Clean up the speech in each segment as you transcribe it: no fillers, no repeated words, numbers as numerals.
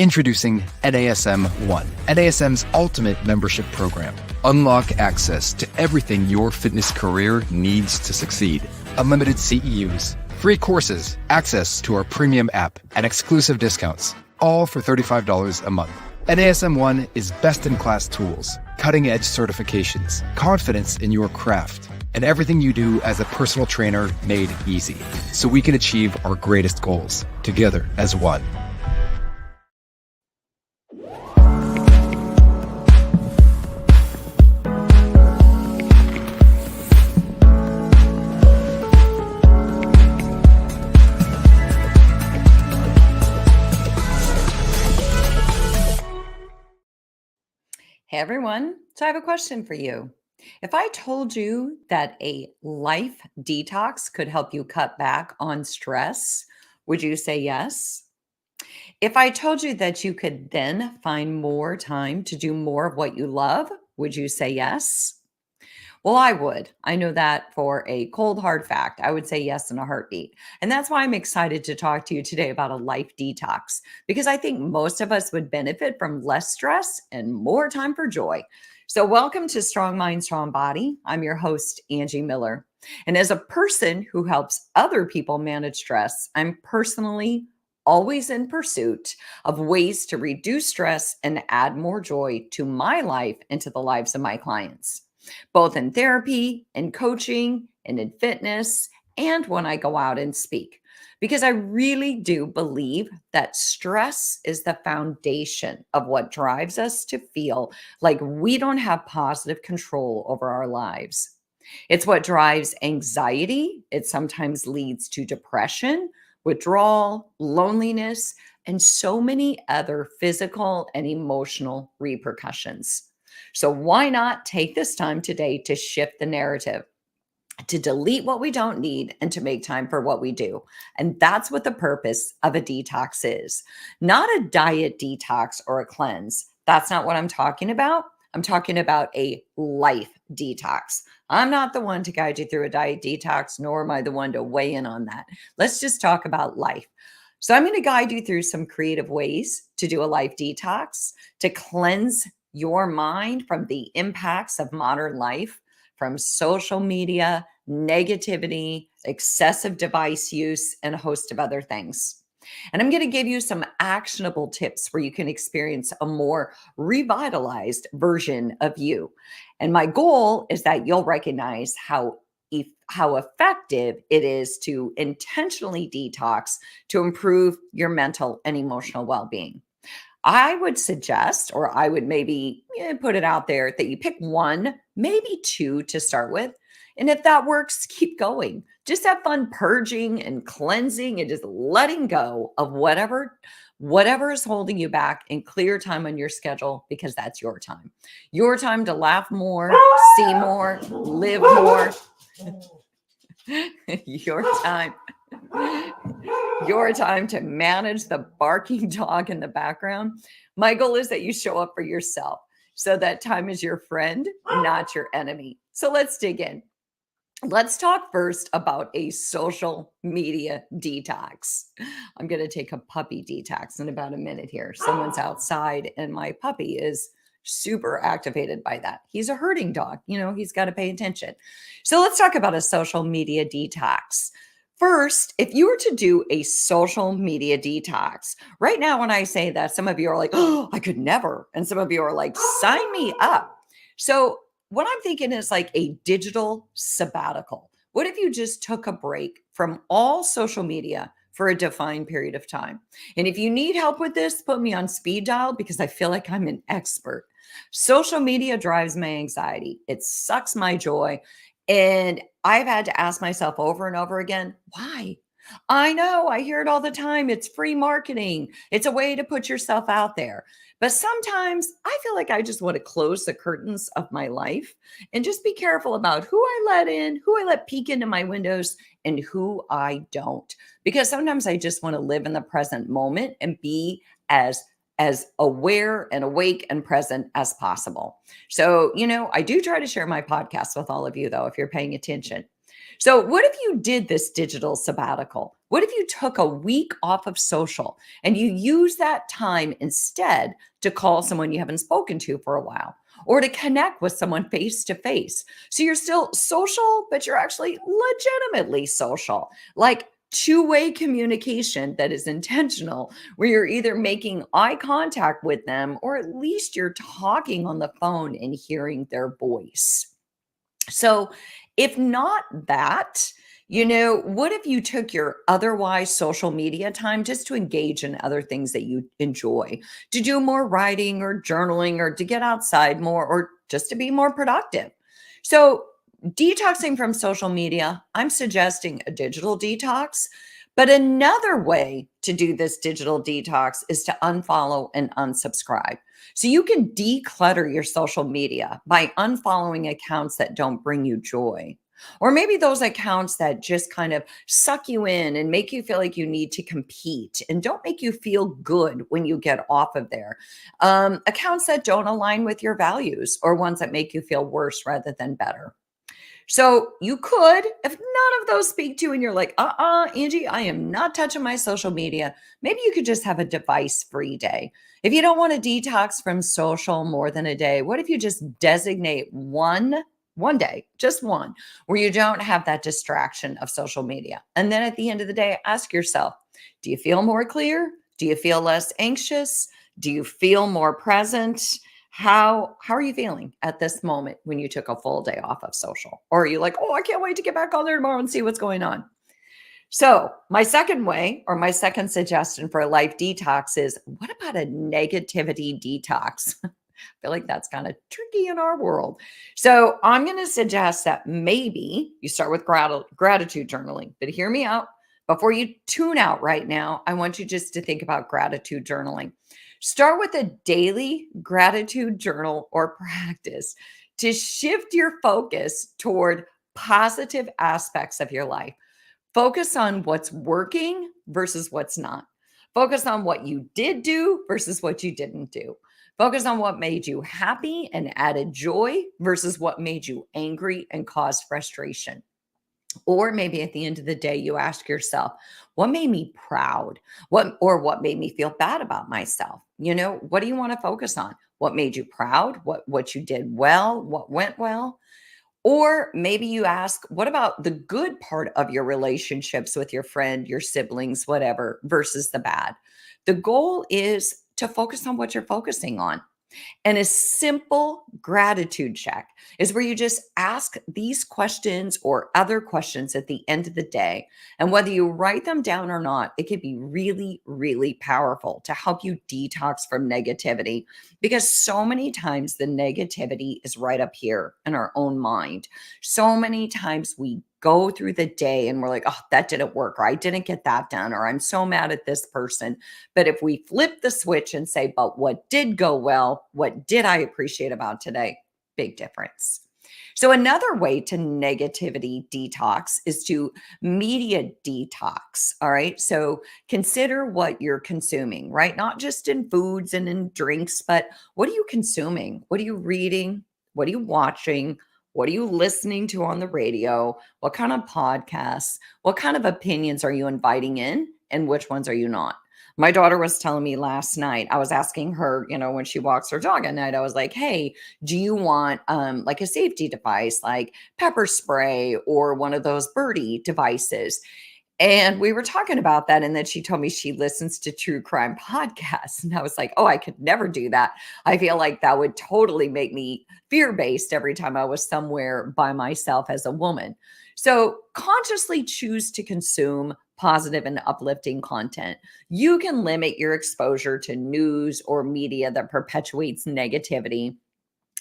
Introducing NASM One, NASM's ultimate membership program. Unlock access to everything your fitness career needs to succeed. Unlimited CEUs, free courses, access to our premium app, and exclusive discounts, all for $35 a month. NASM One is best-in-class tools, cutting-edge certifications, confidence in your craft, and everything you do as a personal trainer made easy, so we can achieve our greatest goals together as one. Hey everyone, so I have a question for you. If I told you that a life detox could help you cut back on stress, would you say yes? If I told you that you could then find more time to do more of what you love, would you say yes? Well, I would. I know that for a cold, hard fact. I would say yes in a heartbeat. And that's why I'm excited to talk to you today about a life detox, because I think most of us would benefit from less stress and more time for joy. So, welcome to Strong Mind, Strong Body. I'm your host, Angie Miller. And as a person who helps other people manage stress, I'm personally always in pursuit of ways to reduce stress and add more joy to my life and to the lives of my clients, both in therapy and coaching and in fitness and when I go out and speak. Because I really do believe that stress is the foundation of what drives us to feel like we don't have positive control over our lives. It's what drives anxiety. It sometimes leads to depression, withdrawal, loneliness, and so many other physical and emotional repercussions. So why not take this time today to shift the narrative, to delete what we don't need and to make time for what we do? And that's what the purpose of a detox is. Not a diet detox or a cleanse. That's not what I'm talking about. I'm talking about a life detox. I'm not the one to guide you through a diet detox, nor am I the one to weigh in on that. Let's just talk about life. So I'm going to guide you through some creative ways to do a life detox, to cleanse your mind from the impacts of modern life, from social media, negativity, excessive device use, and a host of other things. And I'm going to give you some actionable tips where you can experience a more revitalized version of you. And my goal is that you'll recognize how effective it is to intentionally detox to improve your mental and emotional well-being. I would suggest, or I would maybe put it out there, that you pick one, maybe two to start with. And if that works, keep going. Just have fun purging and cleansing and just letting go of whatever is holding you back, and clear time on your schedule, because that's your time. Your time to laugh more, see more, live more. Your time. Your time to manage the barking dog in the background. My goal is that you show up for yourself, so that time is your friend, not your enemy. So let's dig in. Let's talk first about a social media detox. I'm going to take a puppy detox in about a minute here. Someone's outside and my puppy is super activated by that. He's a herding dog. He's got to pay attention. So let's talk about a social media detox. First, if you were to do a social media detox, right now when I say that, some of you are like, oh, I could never. And some of you are like, sign me up. So what I'm thinking is like a digital sabbatical. What if you just took a break from all social media for a defined period of time? And if you need help with this, put me on speed dial, because I feel like I'm an expert. Social media drives my anxiety. It sucks my joy. And I've had to ask myself over and over again, why? I know, I hear it all the time. It's free marketing. It's a way to put yourself out there. But sometimes I feel like I just want to close the curtains of my life and just be careful about who I let in, who I let peek into my windows, and who I don't. Because sometimes I just want to live in the present moment and be as aware and awake and present as possible. So, I do try to share my podcast with all of you, though, if you're paying attention. So, what if you did this digital sabbatical? What if you took a week off of social and you use that time instead to call someone you haven't spoken to for a while or to connect with someone face to face? So, you're still social, but you're actually legitimately social, like two-way communication that is intentional, where you're either making eye contact with them or at least you're talking on the phone and hearing their voice. So, if not that, what if you took your otherwise social media time just to engage in other things that you enjoy, to do more writing or journaling or to get outside more or just to be more productive? So, detoxing from social media, I'm suggesting a digital detox. But another way to do this digital detox is to unfollow and unsubscribe. So you can declutter your social media by unfollowing accounts that don't bring you joy. Or maybe those accounts that just kind of suck you in and make you feel like you need to compete and don't make you feel good when you get off of there. Accounts that don't align with your values or ones that make you feel worse rather than better. So you could, if none of those speak to you and you're like, Angie, I am not touching my social media. Maybe you could just have a device free day. If you don't want to detox from social more than a day, what if you just designate one day, just one, where you don't have that distraction of social media? And then at the end of the day, ask yourself, do you feel more clear? Do you feel less anxious? Do you feel more present? How are you feeling at this moment when you took a full day off of social? Or are you like, "Oh, I can't wait to get back on there tomorrow and see what's going on?" So, my second way or my second suggestion for a life detox is, what about a negativity detox? I feel like that's kind of tricky in our world. So, I'm going to suggest that maybe you start with gratitude journaling. But hear me out. Before you tune out right now, I want you just to think about gratitude journaling. Start with a daily gratitude journal or practice to shift your focus toward positive aspects of your life. Focus on what's working versus what's not. Focus on what you did do versus what you didn't do. Focus on what made you happy and added joy versus what made you angry and caused frustration. Or maybe at the end of the day, you ask yourself, what made me proud? What made me feel bad about myself? What do you want to focus on? What made you proud? What you did well? What went well? Or maybe you ask, what about the good part of your relationships with your friend, your siblings, whatever, versus the bad? The goal is to focus on what you're focusing on. And a simple gratitude check is where you just ask these questions or other questions at the end of the day. And whether you write them down or not, it can be really, really powerful to help you detox from negativity, because so many times the negativity is right up here in our own mind. So many times we go through the day and we're like, oh, that didn't work, or I didn't get that done, or I'm so mad at this person. But if we flip the switch and say, but what did go well? What did I appreciate about today? Big difference. So, another way to negativity detox is to media detox. All right. So, consider what you're consuming, right? Not just in foods and in drinks, but what are you consuming? What are you reading? What are you watching? What are you listening to on the radio? What kind of podcasts? What kind of opinions are you inviting in? And which ones are you not? My daughter was telling me last night, I was asking her, when she walks her dog at night, I was like, hey, do you want like a safety device, like pepper spray or one of those birdie devices? And we were talking about that. And then she told me she listens to true crime podcasts. And I was like, oh, I could never do that. I feel like that would totally make me fear based every time I was somewhere by myself as a woman. So consciously choose to consume positive and uplifting content. You can limit your exposure to news or media that perpetuates negativity.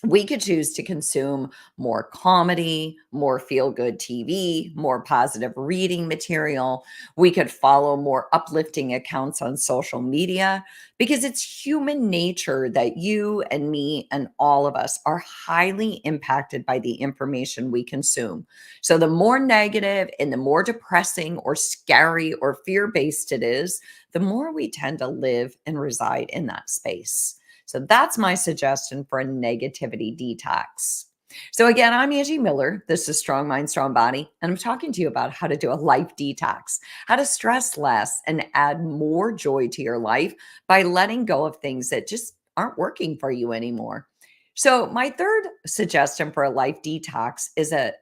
We could choose to consume more comedy, more feel good TV, more positive reading material. We could follow more uplifting accounts on social media, because it's human nature that you and me and all of us are highly impacted by the information we consume. So, the more negative and the more depressing or scary or fear based it is, the more we tend to live and reside in that space. So that's my suggestion for a negativity detox. So, again, I'm Angie Miller. This is Strong Mind, Strong Body, and I'm talking to you about how to do a life detox, how to stress less and add more joy to your life by letting go of things that just aren't working for you anymore. So, my third suggestion for a life detox is a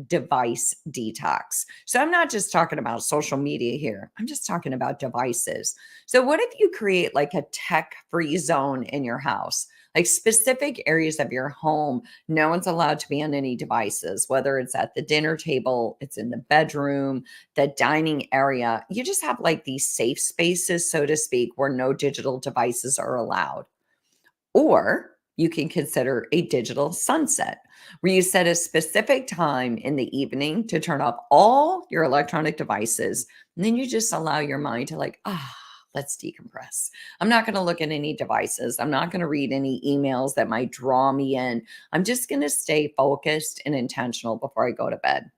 device detox. So, I'm not just talking about social media here. I'm just talking about devices. So, what if you create like a tech-free zone in your house? Like specific areas of your home, no one's allowed to be on any devices, whether it's at the dinner table, it's in the bedroom, the dining area. You just have like these safe spaces, so to speak, where no digital devices are allowed. Or you can consider a digital sunset, where you set a specific time in the evening to turn off all your electronic devices. And then you just allow your mind to, like, let's decompress. I'm not going to look at any devices. I'm not going to read any emails that might draw me in. I'm just going to stay focused and intentional before I go to bed.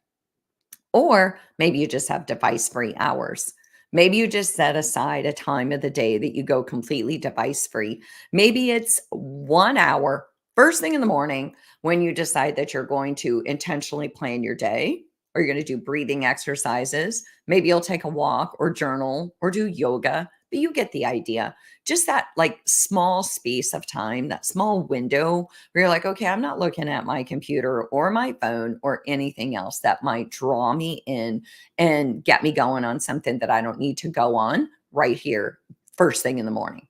Or maybe you just have device free hours. Maybe you just set aside a time of the day that you go completely device free. Maybe it's 1 hour first thing in the morning when you decide that you're going to intentionally plan your day, or you're going to do breathing exercises. Maybe you'll take a walk or journal or do yoga, but you get the idea. Just that like small space of time, that small window where you're like, okay, I'm not looking at my computer or my phone or anything else that might draw me in and get me going on something that I don't need to go on right here, first thing in the morning.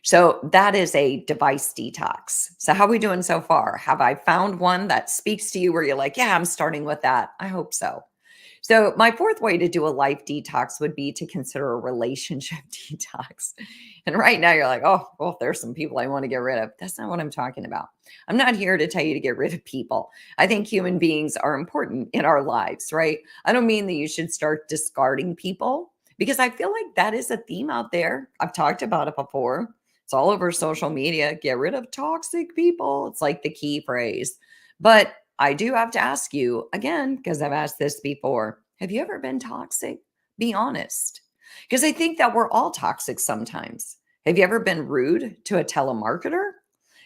So that is a device detox. So how are we doing so far? Have I found one that speaks to you where you're like, yeah, I'm starting with that? I hope so. So, my fourth way to do a life detox would be to consider a relationship detox. And right now, you're like, oh, well, there's some people I want to get rid of. That's not what I'm talking about. I'm not here to tell you to get rid of people. I think human beings are important in our lives, right? I don't mean that you should start discarding people, because I feel like that is a theme out there. I've talked about it before. It's all over social media. Get rid of toxic people. It's like the key phrase. But I do have to ask you again, because I've asked this before. Have you ever been toxic? Be honest. Because I think that we're all toxic sometimes. Have you ever been rude to a telemarketer?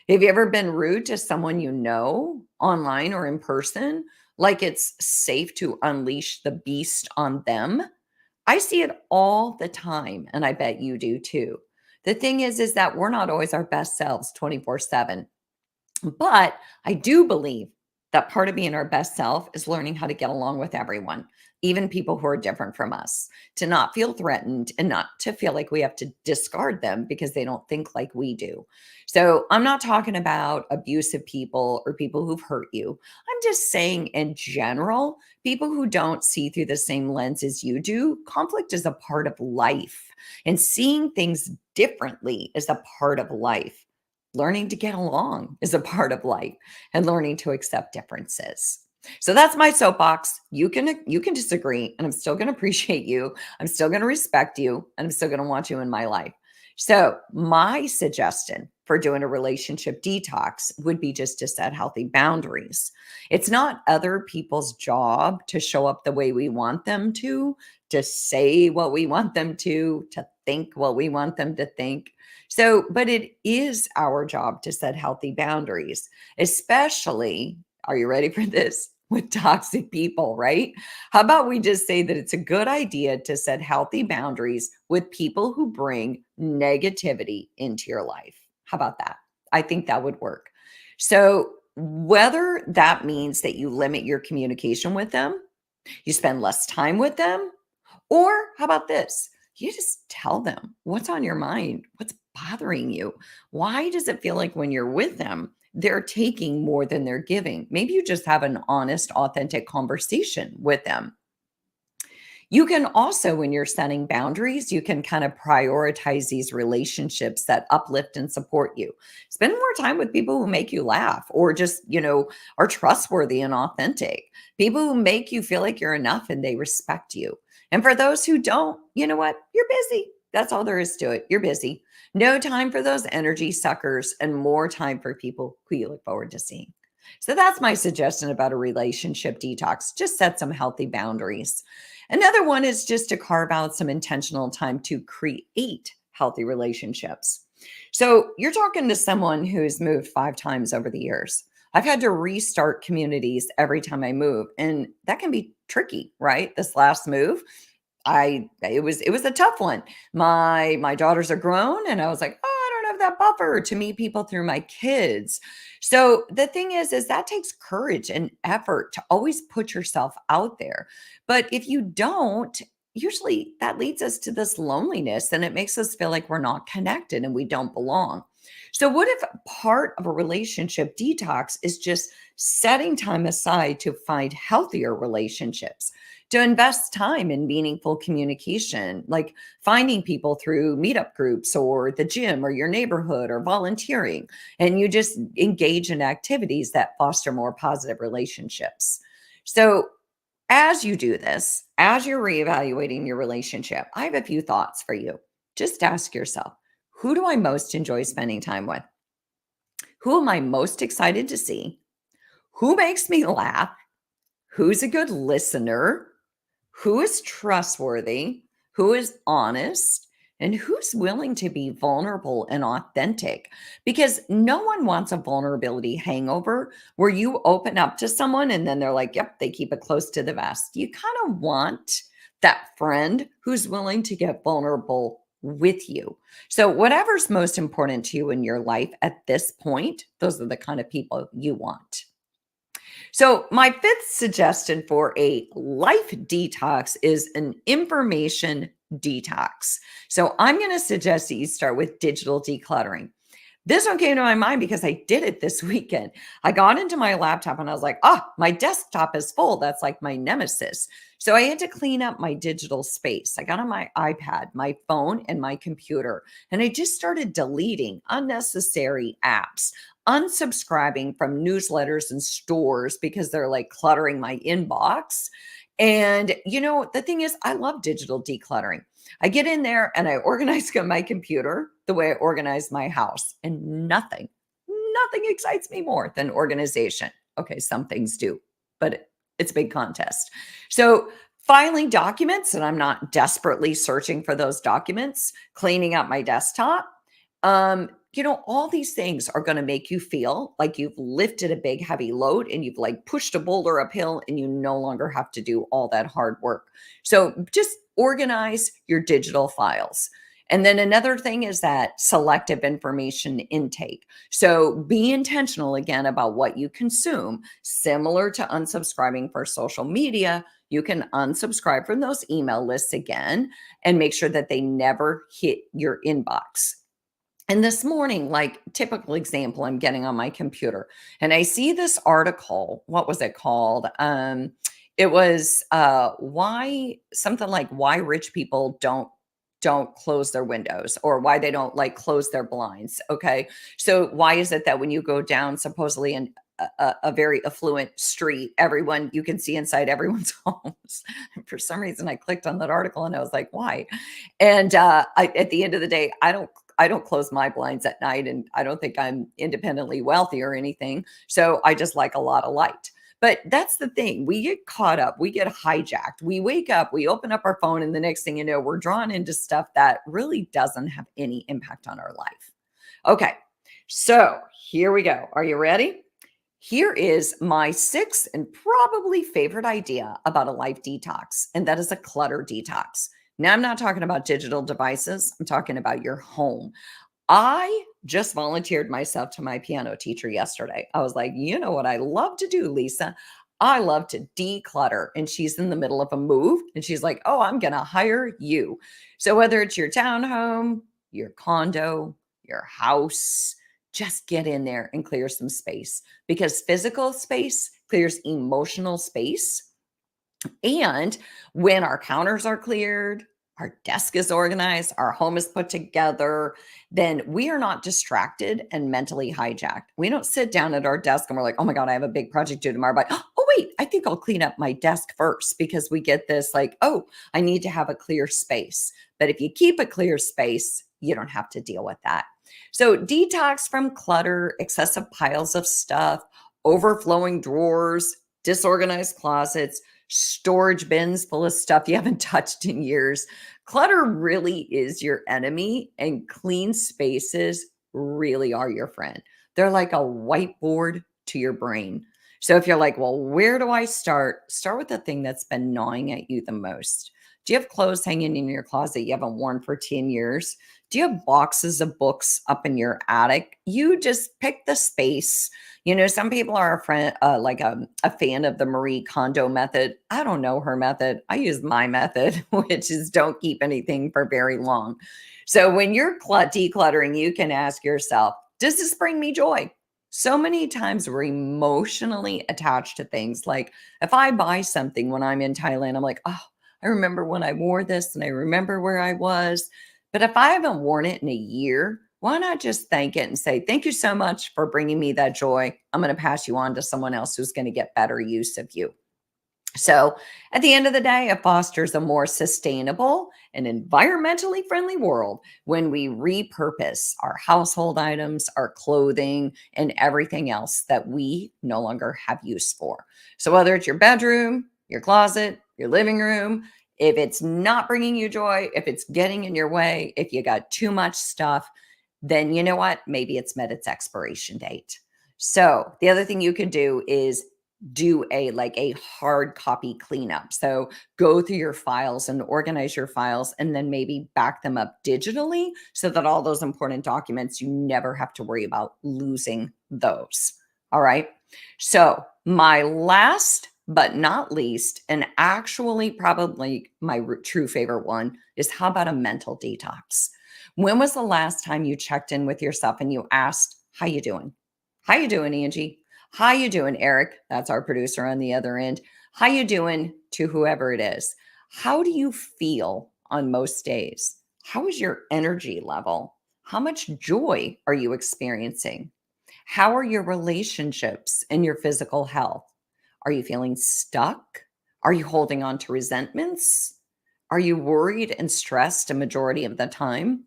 Have you ever been rude to someone you know online or in person? Like it's safe to unleash the beast on them? I see it all the time, and I bet you do too. The thing is that we're not always our best selves 24/7. But I do believe that part of being our best self is learning how to get along with everyone, even people who are different from us, to not feel threatened and not to feel like we have to discard them because they don't think like we do. So I'm not talking about abusive people or people who've hurt you. I'm just saying, in general, people who don't see through the same lens as you do, conflict is a part of life, and seeing things differently is a part of life. Learning to get along is a part of life, and learning to accept differences. So that's my soapbox. You can disagree, and I'm still going to appreciate you. I'm still going to respect you, and I'm still going to want you in my life. So my suggestion for doing a relationship detox would be just to set healthy boundaries. It's not other people's job to show up the way we want them to say what we want them to think what we want them to think. So, but it is our job to set healthy boundaries, especially, are you ready for this? With toxic people, right? How about we just say that it's a good idea to set healthy boundaries with people who bring negativity into your life? How about that? I think that would work. So, whether that means that you limit your communication with them, you spend less time with them, or how about this? You just tell them what's on your mind, what's bothering you. Why does it feel like when you're with them, they're taking more than they're giving? Maybe you just have an honest, authentic conversation with them. You can also, when you're setting boundaries, you can kind of prioritize these relationships that uplift and support you. Spend more time with people who make you laugh or just, are trustworthy and authentic. People who make you feel like you're enough and they respect you. And for those who don't, you know what? You're busy. That's all there is to it. You're busy. No time for those energy suckers and more time for people who you look forward to seeing. So that's my suggestion about a relationship detox. Just set some healthy boundaries. Another one is just to carve out some intentional time to create healthy relationships. So you're talking to someone who's moved 5 times over the years. I've had to restart communities every time I move, and that can be tricky, right? This last move, it was a tough one. My daughters are grown, and I was like, "Oh, I don't have that buffer to meet people through my kids." So the thing is that takes courage and effort to always put yourself out there. But if you don't, usually that leads us to this loneliness, and it makes us feel like we're not connected and we don't belong. So what if part of a relationship detox is just setting time aside to find healthier relationships? To invest time in meaningful communication, like finding people through meetup groups or the gym or your neighborhood or volunteering. And you just engage in activities that foster more positive relationships. So, as you do this, as you're reevaluating your relationship, I have a few thoughts for you. Just ask yourself, who do I most enjoy spending time with? Who am I most excited to see? Who makes me laugh? Who's a good listener? Who is trustworthy, who is honest, and who's willing to be vulnerable and authentic. Because no one wants a vulnerability hangover where you open up to someone and then they're like, yep, they keep it close to the vest. You kind of want that friend who's willing to get vulnerable with you. So, whatever's most important to you in your life at this point, those are the kind of people you want. So, my fifth suggestion for a life detox is an information detox. So, I'm going to suggest that you start with digital decluttering. This one came to my mind because I did it this weekend. I got into my laptop and I was like, oh, my desktop is full. That's like my nemesis. So I had to clean up my digital space. I got on my iPad, my phone, and my computer, and I just started deleting unnecessary apps, unsubscribing from newsletters and stores because they're like cluttering my inbox. And, the thing is, I love digital decluttering. I get in there and I organize my computer the way I organize my house, and nothing excites me more than organization. Okay, some things do, but it's a big contest. So, filing documents, and I'm not desperately searching for those documents, cleaning up my desktop. All these things are going to make you feel like you've lifted a big, heavy load and you've like pushed a boulder uphill and you no longer have to do all that hard work. So just organize your digital files. And then another thing is that selective information intake. So be intentional again about what you consume, similar to unsubscribing for social media. You can unsubscribe from those email lists again and make sure that they never hit your inbox. And this morning, like typical example, I'm getting on my computer and I see this article. What was it called? It was why something like why rich people don't close their windows or why they don't like close their blinds. Okay. So why is it that when you go down supposedly in a very affluent street, everyone you can see inside everyone's homes? And for some reason, I clicked on that article and I was like, why? And at the end of the day, I don't close my blinds at night, and I don't think I'm independently wealthy or anything. So I just like a lot of light. But that's the thing. We get caught up, we get hijacked. We wake up, we open up our phone, and the next thing you know, we're drawn into stuff that really doesn't have any impact on our life. Okay, so here we go. Are you ready? Here is my sixth and probably favorite idea about a life detox, and that is a clutter detox. Now, I'm not talking about digital devices, I'm talking about your home. I just volunteered myself to my piano teacher yesterday. I was like, you know what I love to do, Lisa? I love to declutter. And she's in the middle of a move and she's like, oh, I'm going to hire you. So whether it's your townhome, your condo, your house, just get in there and clear some space because physical space clears emotional space. And when our counters are cleared, our desk is organized, our home is put together, then we are not distracted and mentally hijacked. We don't sit down at our desk and we're like, oh my God, I have a big project due tomorrow. But oh, wait, I think I'll clean up my desk first because we get this like, oh, I need to have a clear space. But if you keep a clear space, you don't have to deal with that. So detox from clutter, excessive piles of stuff, overflowing drawers, disorganized closets, storage bins full of stuff you haven't touched in years. Clutter really is your enemy, and clean spaces really are your friend. They're like a whiteboard to your brain. So if you're like, well, where do I start? Start with the thing that's been gnawing at you the most. Do you have clothes hanging in your closet you haven't worn for 10 years? Do you have boxes of books up in your attic? You just pick the space. Some people are a fan of the Marie Kondo method. I don't know her method. I use my method, which is don't keep anything for very long. So when you're decluttering, you can ask yourself, does this bring me joy? So many times we're emotionally attached to things. Like if I buy something when I'm in Thailand, I'm like, oh, I remember when I wore this and I remember where I was. But if I haven't worn it in a year, why not just thank it and say, thank you so much for bringing me that joy. I'm going to pass you on to someone else who's going to get better use of you. So at the end of the day, it fosters a more sustainable and environmentally friendly world when we repurpose our household items, our clothing, and everything else that we no longer have use for. So whether it's your bedroom, your closet, your living room, if it's not bringing you joy, if it's getting in your way, if you got too much stuff, then you know what? Maybe it's met its expiration date. So the other thing you could do is do a hard copy cleanup. So go through your files and organize your files and then maybe back them up digitally so that all those important documents, you never have to worry about losing those. All right. So my last but not least, and actually probably my true favorite one, is how about a mental detox? When was the last time you checked in with yourself and you asked, how you doing? How you doing, Angie? How you doing, Eric? That's our producer on the other end. How you doing to whoever it is? How do you feel on most days? How is your energy level? How much joy are you experiencing? How are your relationships and your physical health? Are you feeling stuck? Are you holding on to resentments? Are you worried and stressed a majority of the time?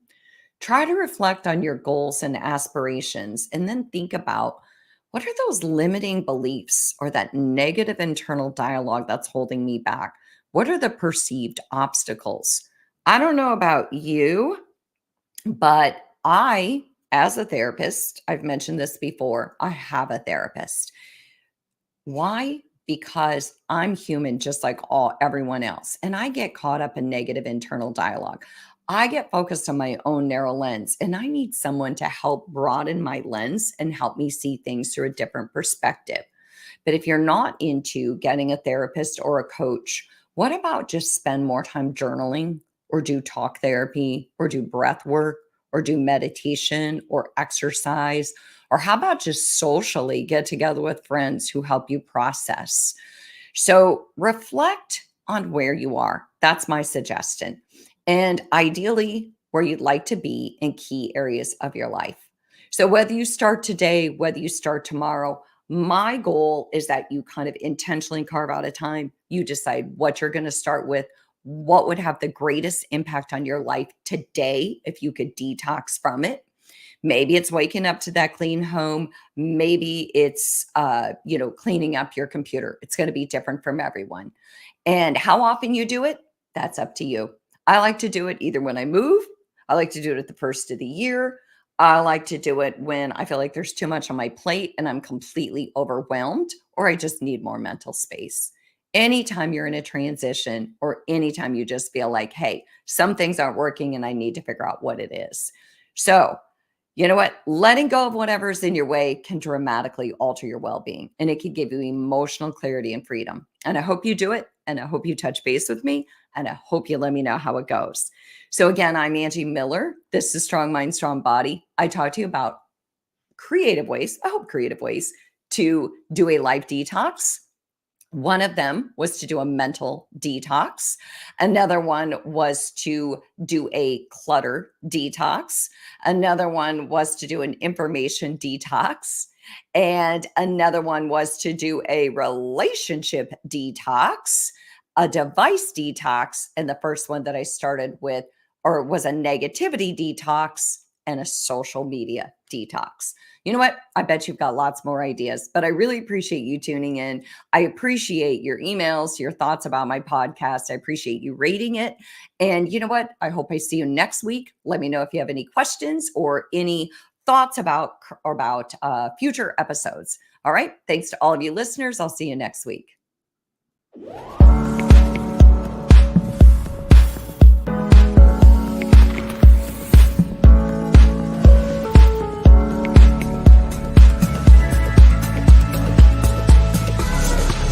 Try to reflect on your goals and aspirations and then think about what are those limiting beliefs or that negative internal dialogue that's holding me back? What are the perceived obstacles? I don't know about you, but as a therapist, I've mentioned this before, I have a therapist. Why? Because I'm human just like everyone else. And I get caught up in negative internal dialogue. I get focused on my own narrow lens, and I need someone to help broaden my lens and help me see things through a different perspective. But if you're not into getting a therapist or a coach, what about just spend more time journaling or do talk therapy or do breath work or do meditation or exercise? Or how about just socially get together with friends who help you process? So reflect on where you are. That's my suggestion. And ideally, where you'd like to be in key areas of your life. So whether you start today, whether you start tomorrow, my goal is that you kind of intentionally carve out a time. You decide what you're going to start with, what would have the greatest impact on your life today if you could detox from it. Maybe it's waking up to that clean home. Maybe it's, cleaning up your computer. It's going to be different from everyone. And how often you do it, that's up to you. I like to do it either when I move. I like to do it at the first of the year. I like to do it when I feel like there's too much on my plate and I'm completely overwhelmed, or I just need more mental space. Anytime you're in a transition or anytime you just feel like, hey, some things aren't working and I need to figure out what it is. So, you know what? Letting go of whatever's in your way can dramatically alter your well-being, and it can give you emotional clarity and freedom. And I hope you do it. And I hope you touch base with me. And I hope you let me know how it goes. So again, I'm Angie Miller. This is Strong Mind, Strong Body. I talk to you about creative ways, to do a life detox. One of them was to do a mental detox. Another one was to do a clutter detox. Another one was to do an information detox. And another one was to do a relationship detox, a device detox. And the first one that I started with was a negativity detox and a social media detox. You know what? I bet you've got lots more ideas, but I really appreciate you tuning in. I appreciate your emails, your thoughts about my podcast. I appreciate you rating it. And you know what? I hope I see you next week. Let me know if you have any questions or any thoughts about future episodes. All right. Thanks to all of you listeners. I'll see you next week.